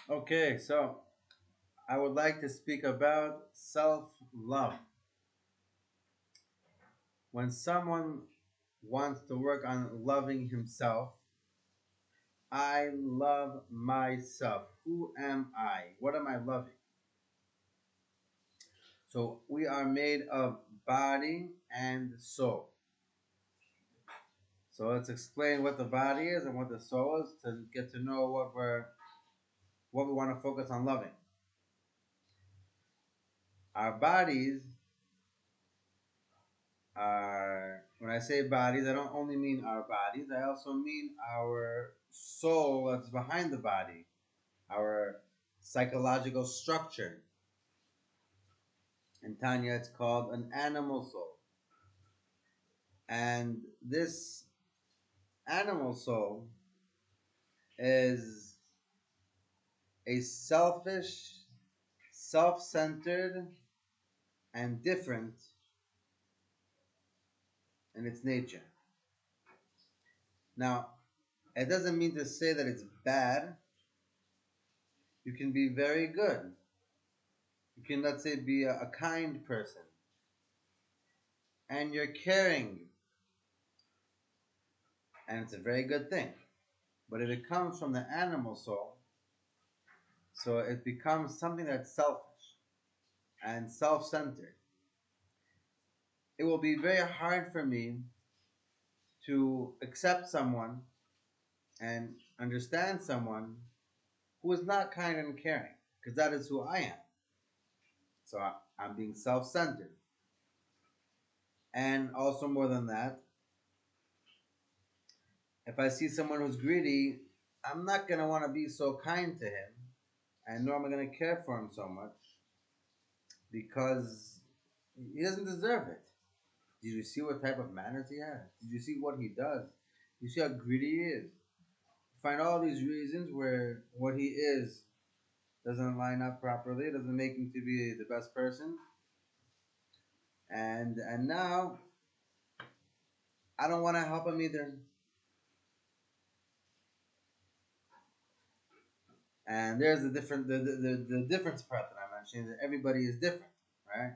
Okay, so I would like to speak about self love. When someone wants to work on loving himself, I love myself. Who am I? What am I loving? So we are made of body and soul. So let's explain what the body is and what the soul is to get to know what we want to focus on loving. Our bodies are, when I say bodies, I don't only mean our bodies, I also mean our soul that's behind the body, our psychological structure. In Tanya, it's called an animal soul. And this animal soul is a selfish, self centered, and different in its nature. Now, it doesn't mean to say that it's bad. You can be very good. You can, let's say, be a kind person. And you're caring. And it's a very good thing. But if it comes from the animal soul, so it becomes something that's selfish and self centered. It will be very hard for me to accept someone and understand someone who is not kind and caring, because that is who I am. So I'm being self centered. And also, more than that, if I see someone who's greedy, I'm not going to want to be so kind to him, and nor am I going to care for him so much because he doesn't deserve it. Did you see what type of manners he has? Did you see what he does? You see how greedy he is. Find all these reasons where what he is doesn't line up properly, doesn't make him to be the best person, and now I don't want to help him either. And there's the difference part that I'm mentioning that everybody is different, right?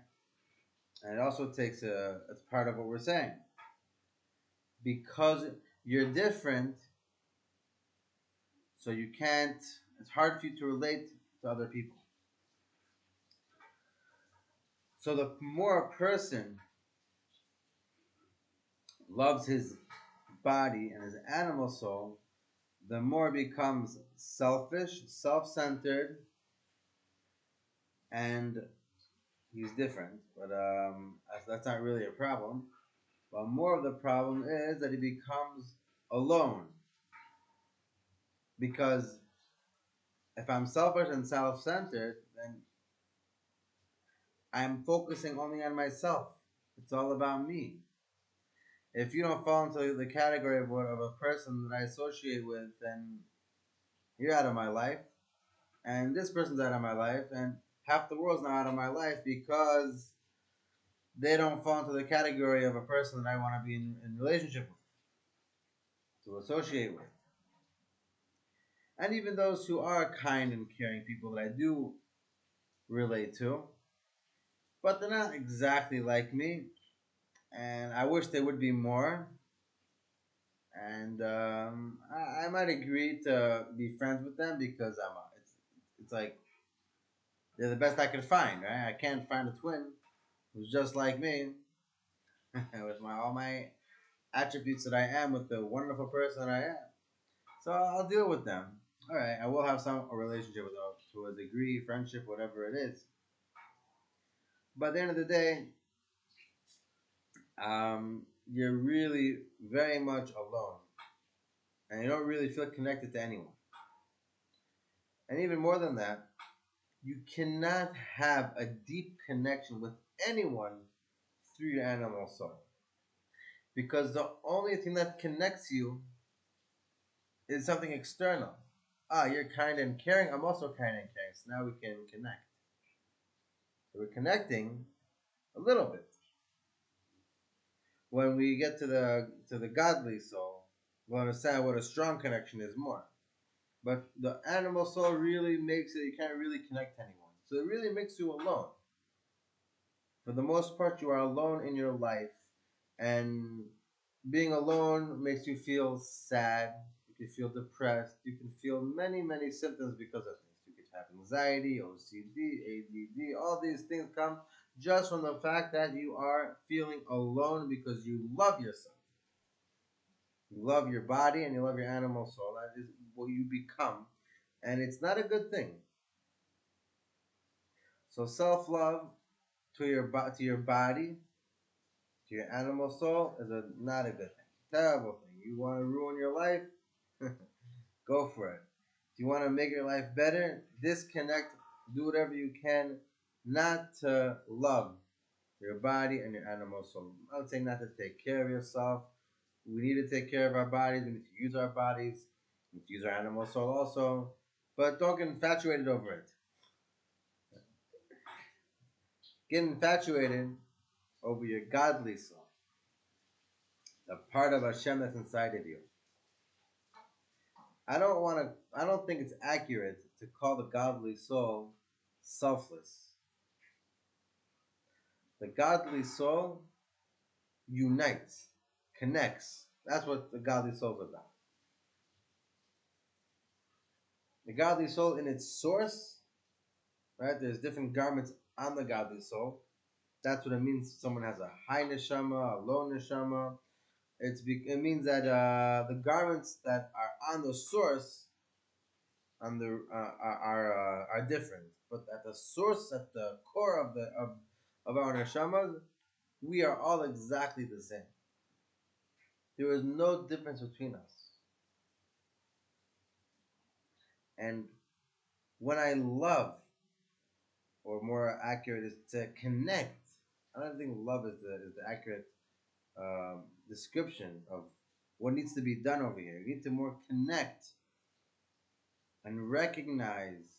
And it also takes a it's part of what we're saying because you're different, so you can't. It's hard for you to relate to other people. So the more a person loves his body and his animal soul, the more it becomes selfish, self-centered, and he's different. But that's not really a problem. But more of the problem is that he becomes alone because if I'm selfish and self-centered, then I'm focusing only on myself. It's all about me. If you don't fall into the category of a person that I associate with, then you're out of my life, and this person's out of my life, and half the world's not out of my life because they don't fall into the category of a person that I want to be in relationship with, to associate with. And even those who are kind and caring people that I do relate to, but they're not exactly like me, and I wish they would be more. And I might agree to be friends with them because it's like they're the best I could find, right? I can't find a twin who's just like me with my all my attributes that I am, with the wonderful person that I am. So I'll deal with them. All right, I will have some a relationship with them to a degree, friendship, whatever it is. But at the end of the day, you're really very much alone, and you don't really feel connected to anyone. And even more than that, you cannot have a deep connection with anyone through your animal soul. Because the only thing that connects you is something external. Ah, you're kind and caring. I'm also kind and caring. So now we can connect. So we're connecting a little bit. When we get to the godly soul, we'll understand what a strong connection is more. But the animal soul really makes it, you can't really connect to anyone. So it really makes you alone. For the most part, you are alone in your life. And being alone makes you feel sad. You can feel depressed. You can feel many, many symptoms because of this. You could have anxiety, OCD, ADD. All these things come just from the fact that you are feeling alone because you love yourself. You love your body and you love your animal soul. That is what you become. And it's not a good thing. So self-love to your body, to your animal soul is not a good thing. Terrible thing. You want to ruin your life? Go for it. If you want to make your life better, disconnect, do whatever you can not to love your body and your animal soul. I would say not to take care of yourself. We need to take care of our bodies. We need to use our bodies. We need to use our animal soul also. But don't get infatuated over it. Get infatuated over your godly soul, the part of Hashem that's inside of you. I don't think it's accurate to call the godly soul selfless. The godly soul unites, connects. That's what the godly soul is about. The godly soul in its source, right? There's different garments on the godly soul. That's what it means. Someone has a high neshama, a low neshama. It means that the garments that are on the source on the are different, but at the source, at the core of our neshamas, we are all exactly the same. There is no difference between us. And when I love, or more accurate, is to connect. I don't think love is the accurate description of what needs to be done over here. You need to more connect and recognize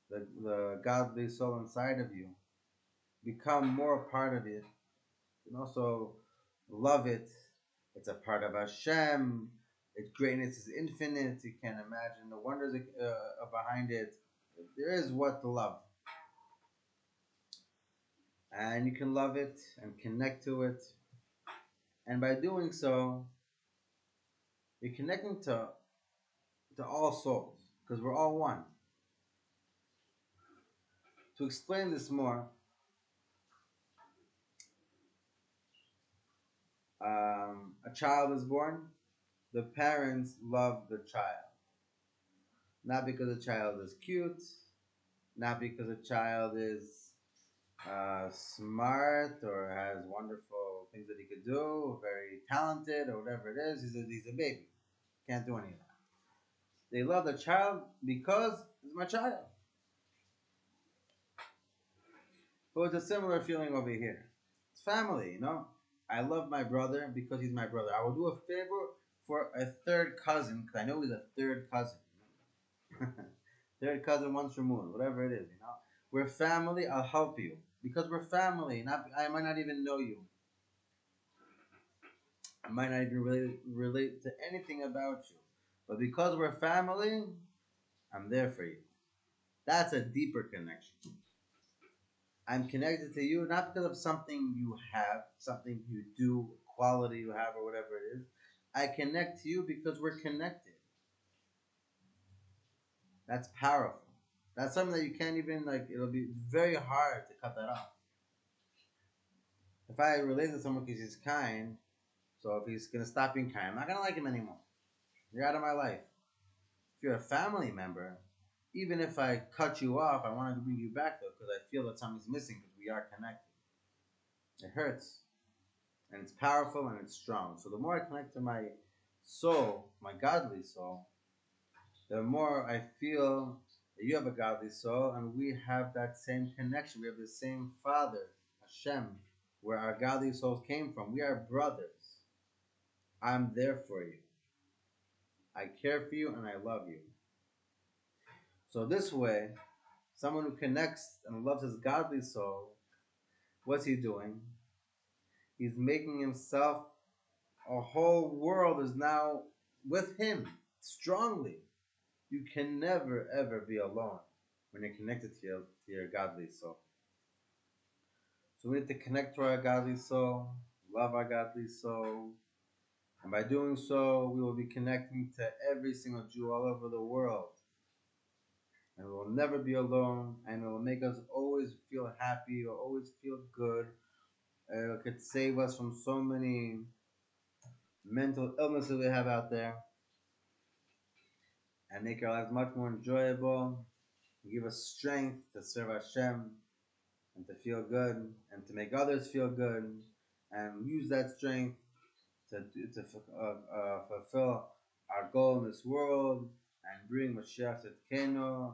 the godly soul inside of you, become more a part of it, and also love it. It's a part of Hashem. Its greatness is infinite. You can't imagine the wonders behind it. There is what to love. And you can love it and connect to it. And by doing so, you're connecting to all souls because we're all one. To explain this more, a child is born. The parents love the child. Not because the child is cute, not because the child is smart or has wonderful things that he could do, very talented or whatever it is. He's a baby. Can't do any of that. They love the child because it's my child. But it's a similar feeling over here. It's family, you know. I love my brother because he's my brother. I will do a favor for a third cousin because I know he's a third cousin. Third cousin once removed, whatever it is, you know. We're family. I'll help you because we're family. Not I might not even know you. I might not even relate to anything about you, but because we're family, I'm there for you. That's a deeper connection. I'm connected to you not because of something you have, something you do, quality you have, or whatever it is. I connect to you because we're connected. That's powerful. That's something that you can't even like. It'll be very hard to cut that off. If I relate to someone because he's kind, so if he's gonna stop being kind, I'm not gonna like him anymore. You're out of my life. If you're a family member, even if I cut you off, I want to bring you back though because I feel that something's missing because we are connected. It hurts, and it's powerful and it's strong. So the more I connect to my soul, my godly soul, the more I feel that you have a godly soul, and we have that same connection. We have the same Father, Hashem, where our godly souls came from. We are brothers. I'm there for you. I care for you and I love you. So this way, someone who connects and loves his godly soul, what's he doing? He's making himself, a whole world is now with him strongly. You can never ever be alone when you're connected to your godly soul. So we need to connect to our godly soul, love our godly soul, and by doing so, we will be connecting to every single Jew all over the world. And we will never be alone, and it will make us always feel happy or always feel good. It could save us from so many mental illnesses we have out there and make our lives much more enjoyable, give us strength to serve Hashem and to feel good and to make others feel good and use that strength to fulfill our goal in this world and bring Mashiach Tzidkenu.